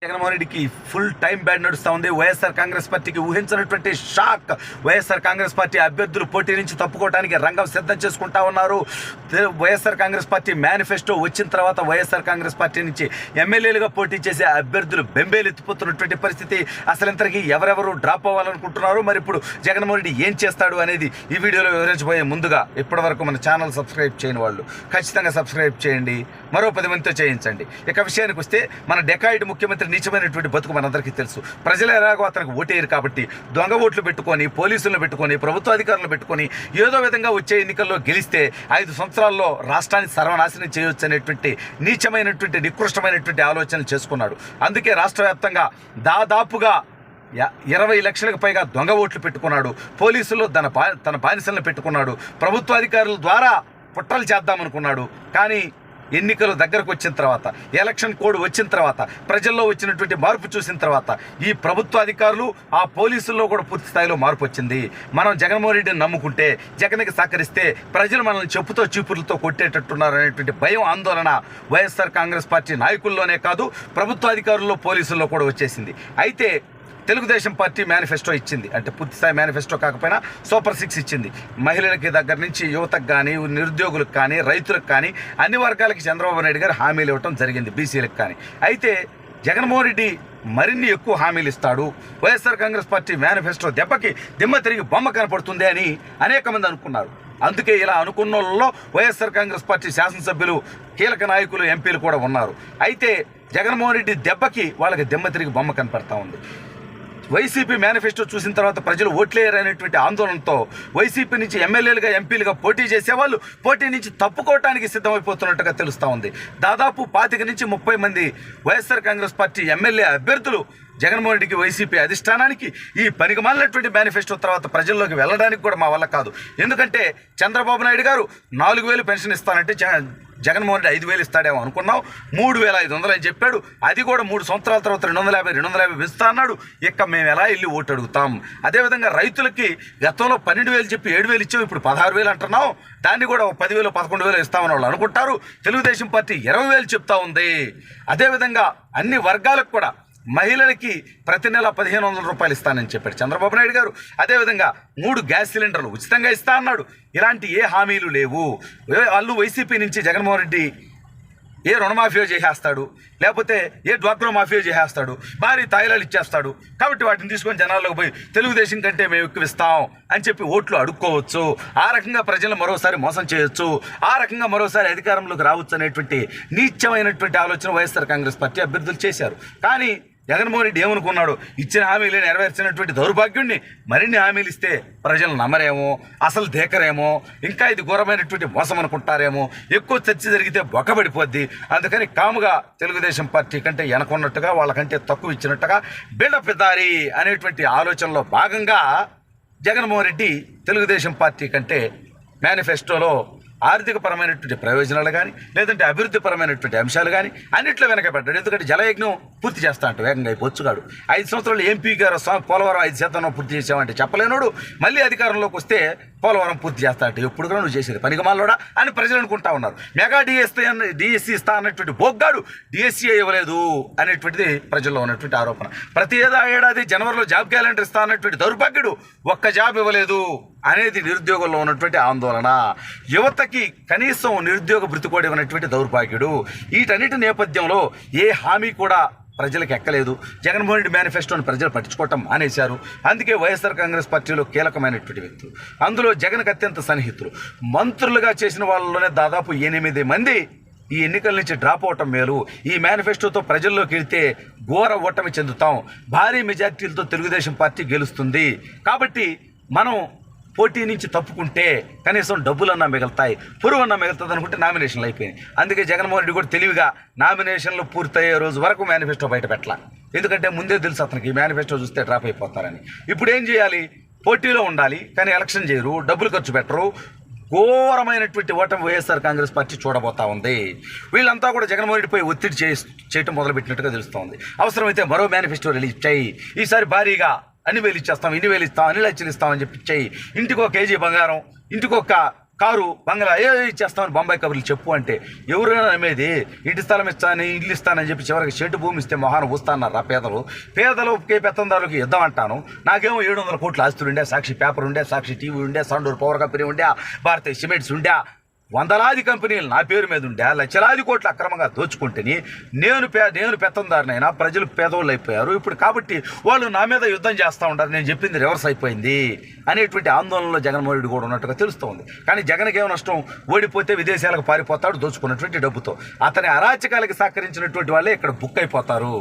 జగన్మోహన్ రెడ్డికి full time bad నడుస్తూ ఉంది. వైఎస్ఆర్ కాంగ్రెస్ పార్టీకి ఊహించినటువంటి షాక్. వైఎస్ఆర్ కాంగ్రెస్ పార్టీ అభ్యర్థులు పోటీ నుంచి తప్పుకోవడానికి రంగం సిద్ధం చేసుకుంటా ఉన్నారు. వైఎస్ఆర్ కాంగ్రెస్ పార్టీ మేనిఫెస్టో వచ్చిన తర్వాత వైఎస్ఆర్ కాంగ్రెస్ పార్టీ నుంచి ఎమ్మెల్యేలుగా పోటీ చేసే అభ్యర్థులు బెంబేలు ఎత్తిపోతున్నటువంటి పరిస్థితి. అసలు ఇంతకీ ఎవరెవరు డ్రాప్ అవ్వాలనుకుంటున్నారు, మరి ఇప్పుడు జగన్మోహన్ రెడ్డి ఏం చేస్తాడు అనేది ఈ వీడియోలో వివరించబోయే ముందుగా ఇప్పటివరకు మన ఛానల్ సబ్స్క్రైబ్ చేయని వాళ్ళు ఖచ్చితంగా సబ్స్క్రైబ్ చేయండి, మరో 10 మందితో చేయించండి. ఇక విషయానికి వస్తే మన డెకాయిడ్ ముఖ్యమంత్రి నీచమైనటువంటి బతుకు మనందరికీ తెలుసు. ప్రజలు ఎలాగో అతనికి ఓటేయరు కాబట్టి దొంగ ఓట్లు పెట్టుకొని, పోలీసులను పెట్టుకొని, ప్రభుత్వ అధికారులను పెట్టుకొని ఏదో విధంగా వచ్చే ఎన్నికల్లో గెలిస్తే 5 సంవత్సరాల్లో రాష్ట్రాన్ని సర్వనాశనం చేయొచ్చు అనేటువంటి నీచమైనటువంటి నికృష్టమైనటువంటి ఆలోచనలు చేసుకున్నాడు. అందుకే రాష్ట్ర వ్యాప్తంగా దాదాపుగా 20 లక్షలకు పైగా దొంగ ఓట్లు పెట్టుకున్నాడు. పోలీసుల్లో తన బానిసలను పెట్టుకున్నాడు. ప్రభుత్వ అధికారుల ద్వారా కుట్రలు చేద్దామనుకున్నాడు. కానీ ఎన్నికలు దగ్గరకు వచ్చిన తర్వాత, ఎలక్షన్ కోడ్ వచ్చిన తర్వాత, ప్రజల్లో వచ్చినటువంటి మార్పు చూసిన తర్వాత ఈ ప్రభుత్వ అధికారులు, ఆ పోలీసుల్లో కూడా పూర్తి స్థాయిలో మార్పు వచ్చింది. మనం జగన్మోహన్ రెడ్డిని నమ్ముకుంటే, జగన్కి సహకరిస్తే ప్రజలు మనల్ని చెప్పుతో చీపుర్లతో కొట్టేటట్టున్నారు అనేటువంటి భయం, ఆందోళన వైఎస్ఆర్ కాంగ్రెస్ పార్టీ నాయకుల్లోనే కాదు, ప్రభుత్వ అధికారుల్లో, పోలీసుల్లో కూడా వచ్చేసింది. అయితే తెలుగుదేశం పార్టీ మేనిఫెస్టో ఇచ్చింది. అంటే పూర్తిస్థాయి మేనిఫెస్టో కాకపోయినా సూపర్ 6 ఇచ్చింది. మహిళలకి దగ్గర నుంచి యువతకు కానీ, నిరుద్యోగులకు కానీ, రైతులకు కానీ అన్ని వర్గాలకి చంద్రబాబు నాయుడు గారు హామీలు ఇవ్వటం జరిగింది, బీసీలకు కానీ. అయితే జగన్మోహన్ రెడ్డి మరిన్ని ఎక్కువ హామీలు ఇస్తాడు, వైఎస్ఆర్ కాంగ్రెస్ పార్టీ మేనిఫెస్టో దెబ్బకి దిమ్మ తిరిగి బొమ్మ కనపడుతుంది అని అనేక మంది అనుకున్నారు. అందుకే ఇలా అనుకున్న వాళ్ళలో వైఎస్ఆర్ కాంగ్రెస్ పార్టీ శాసనసభ్యులు, కీలక నాయకులు, ఎంపీలు కూడా ఉన్నారు. అయితే జగన్మోహన్ రెడ్డి దెబ్బకి వాళ్ళకి దిమ్మ తిరిగి బొమ్మ కనపడతా ఉంది. వైసీపీ మేనిఫెస్టో చూసిన తర్వాత ప్రజలు ఓట్లేయరనేటువంటి ఆందోళనతో వైసీపీ నుంచి ఎమ్మెల్యేలుగా, ఎంపీలుగా పోటీ చేసేవాళ్ళు పోటీ నుంచి తప్పుకోవటానికి సిద్ధమైపోతున్నట్టుగా తెలుస్తూ ఉంది. దాదాపు 25 నుంచి 30 మంది వైఎస్ఆర్ కాంగ్రెస్ పార్టీ ఎమ్మెల్యే అభ్యర్థులు జగన్మోహన్ రెడ్డికి, వైసీపీ అధిష్టానానికి ఈ పనికిమాలినటువంటి మేనిఫెస్టో తర్వాత ప్రజల్లోకి వెళ్ళడానికి కూడా మా వల్ల కాదు. ఎందుకంటే చంద్రబాబు నాయుడు గారు 4000 పెన్షన్ ఇస్తానంటే జగన్మోహన్ రెడ్డి 5000 ఇస్తాడేమో అనుకున్నాం. 3500 అని చెప్పాడు. అది కూడా 3 సంవత్సరాల తర్వాత 250 ఇస్తా అన్నాడు. ఇక మేము ఎలా వెళ్ళి ఓటు అడుగుతాం? అదేవిధంగా రైతులకి గతంలో 12,000 చెప్పి 7,000 ఇచ్చాం, ఇప్పుడు 16,000 అంటున్నాం. దాన్ని కూడా 10,000, 11,000 ఇస్తామని వాళ్ళు అనుకుంటారు. తెలుగుదేశం పార్టీ 20,000 చెప్తా ఉంది. అదేవిధంగా అన్ని వర్గాలకు కూడా, మహిళలకి ప్రతి నెల 1,500 రూపాయలు ఇస్తానని చెప్పాడు చంద్రబాబు నాయుడు గారు. అదేవిధంగా 3 గ్యాస్ సిలిండర్లు ఉచితంగా ఇస్తా అన్నాడు. ఇలాంటి ఏ హామీలు లేవు. వాళ్ళు వైసీపీ నుంచి జగన్మోహన్ రెడ్డి ఏ రుణమాఫియో చేసేస్తాడు, లేకపోతే ఏ డ్వాక్రా మాఫియో చేసేస్తాడు, భారీ తాయిలాలు ఇచ్చేస్తాడు. కాబట్టి వాటిని తీసుకొని జనాల్లోకి పోయి తెలుగుదేశం కంటే మేము ఎక్కువ ఇస్తాం అని చెప్పి ఓట్లు అడుక్కోవచ్చు. ఆ రకంగా ప్రజలను మరోసారి మోసం చేయొచ్చు, ఆ రకంగా మరోసారి అధికారంలోకి రావచ్చు అనేటువంటి నీచమైనటువంటి ఆలోచన వైఎస్ఆర్ కాంగ్రెస్ పార్టీ అభ్యర్థులు చేశారు. కానీ జగన్మోహన్ రెడ్డి ఏమనుకున్నాడు? ఇచ్చిన హామీలు నెరవేర్చినటువంటి దౌర్భాగ్యుడిని మరిన్ని హామీలు ఇస్తే ప్రజలు నమ్మరేమో, అసలు దేకరేమో, ఇంకా ఇది ఘోరమైనటువంటి మోసం అనుకుంటారేమో, ఎక్కువ చర్చ జరిగితే బొక్కబడిపోద్ది. అందుకని కాముగా తెలుగుదేశం పార్టీ కంటే వెనకున్నట్టుగా, వాళ్ళకంటే తక్కువ ఇచ్చినట్టుగా బిల్డప్ ఇద్దారి అనేటువంటి ఆలోచనలో భాగంగా జగన్మోహన్ రెడ్డి తెలుగుదేశం పార్టీ కంటే మేనిఫెస్టోలో ఆర్థికపరమైనటువంటి ప్రయోజనాలు కానీ, లేదంటే అభివృద్ధిపరమైనటువంటి అంశాలు కానీ అన్నింటిలో వెనకబడ్డాడు. ఎందుకంటే జలయజ్ఞం పూర్తి చేస్తా అంటే వేగంగా అయిపోచ్చుగాడు. 5 సంవత్సరాలు ఎంపీ గారు పోలవరం 5% పూర్తి చేసామంటే చెప్పలేనోడు, మళ్ళీ అధికారంలోకి వస్తే పోలవరం పూర్తి చేస్తా అంటే ఎప్పుడు కూడా నువ్వు చేసేది పనికిమాలోడా అని ప్రజలు అనుకుంటా ఉన్నారు. మెగా డిఎస్సీ ఇస్తా అన్నటువంటి బోగ్గాడు డిఎస్సీ ఇవ్వలేదు అనేటువంటిది ప్రజల్లో ఉన్నటువంటి ఆరోపణ. ప్రతి ఏడాది జనవరిలో జాబ్ క్యాలెండర్ ఇస్తా అన్నటువంటి దౌర్భాగ్యుడు ఒక్క జాబ్ ఇవ్వలేదు అనేది నిరుద్యోగంలో ఉన్నటువంటి ఆందోళన. యువతకి కనీసం నిరుద్యోగ భృతి కూడా ఇవ్వనటువంటి దౌర్భాగ్యుడు. వీటన్నిటి నేపథ్యంలో ఏ హామీ కూడా ప్రజలకు ఎక్కలేదు. జగన్మోహన్ రెడ్డి మేనిఫెస్టోని ప్రజలు పట్టించుకోవటం మానేశారు. అందుకే వైఎస్ఆర్ కాంగ్రెస్ పార్టీలో కీలకమైనటువంటి వ్యక్తులు, అందులో జగన్కి అత్యంత సన్నిహితులు, మంత్రులుగా చేసిన వాళ్ళలోనే దాదాపు 8 మంది ఈ ఎన్నికల నుంచి డ్రాప్ అవటం మేలు. ఈ మేనిఫెస్టోతో ప్రజల్లోకి వెళ్తే ఘోర ఓటమి చెందుతాం, భారీ మెజార్టీలతో తెలుగుదేశం పార్టీ గెలుస్తుంది. కాబట్టి మనం పోటీ నుంచి తప్పుకుంటే కనీసం డబ్బులన్నా మిగులుతాయి, పురువన్నా మిగులుతుంది అనుకుంటే నామినేషన్లు అయిపోయినాయి. అందుకే జగన్మోహన్ రెడ్డి కూడా తెలివిగా నామినేషన్లు పూర్తయ్యే రోజు వరకు మేనిఫెస్టో బయట పెట్టాల. ఎందుకంటే ముందే తెలుసు అతనికి ఈ మేనిఫెస్టో చూస్తే డ్రాప్ అయిపోతారని. ఇప్పుడు ఏం చేయాలి? పోటీలో ఉండాలి, కానీ ఎలక్షన్ చేయరు, డబ్బులు ఖర్చు పెట్టరు. ఘోరమైనటువంటి ఓటమి వైఎస్ఆర్ కాంగ్రెస్ పార్టీ చూడబోతా ఉంది. వీళ్ళంతా కూడా జగన్మోహన్ రెడ్డిపై ఒత్తిడి చేయటం మొదలుపెట్టినట్టుగా తెలుస్తోంది. అవసరమైతే మరో మేనిఫెస్టో రిలీజ్ చేయి, ఈసారి భారీగా అన్ని వేలు ఇచ్చేస్తాం, 2,000 ఇస్తాం, 2 లక్షలు ఇస్తామని చెప్పి చెయ్యి. ఇంటికి 1 కేజీ బంగారం, ఇంటికి 1 కారు బంగ్లా ఇచ్చేస్తామని బొంబాయి కబుర్లు చెప్పు అంటే ఎవరైనా నమ్మేది? ఇంటి స్థలం ఇస్తాను, ఇల్లు ఇస్తానని చెప్పి చివరికి షెడ్ భూమి ఇస్తే మొహాన్ని వస్తానన్నారా పేదలకి పెత్తందారులకి ఇద్దాం అంటాను. నాకేమో 700 కోట్ల ఆస్తులు ఉండే, సాక్షి పేపర్ ఉండే, సాక్షి టీవీ ఉండే, సండూరు పవర్ కంపెనీ ఉండే, భారతీయ సిమెంట్స్ ఉండే, వందలాది కంపెనీలు నా పేరు మీద ఉండే, లక్షలాది కోట్లు అక్రమంగా దోచుకుంటేని నేను పెత్తందారునైనా ప్రజలు పేదోళ్ళు అయిపోయారు ఇప్పుడు. కాబట్టి వాళ్ళు నా మీద యుద్ధం చేస్తూ ఉంటారు, నేను చెప్పింది రివర్స్ అయిపోయింది అనేటువంటి ఆందోళనలో జగన్మోహన్ రెడ్డి కూడా ఉన్నట్టుగా తెలుస్తోంది. కానీ జగన్కి ఏమో నష్టం? ఓడిపోతే విదేశాలకు పారిపోతాడు దోచుకున్నటువంటి డబ్బుతో. అతని అరాచకాలకి సహకరించినటువంటి వాళ్ళే ఇక్కడ బుక్ అయిపోతారు.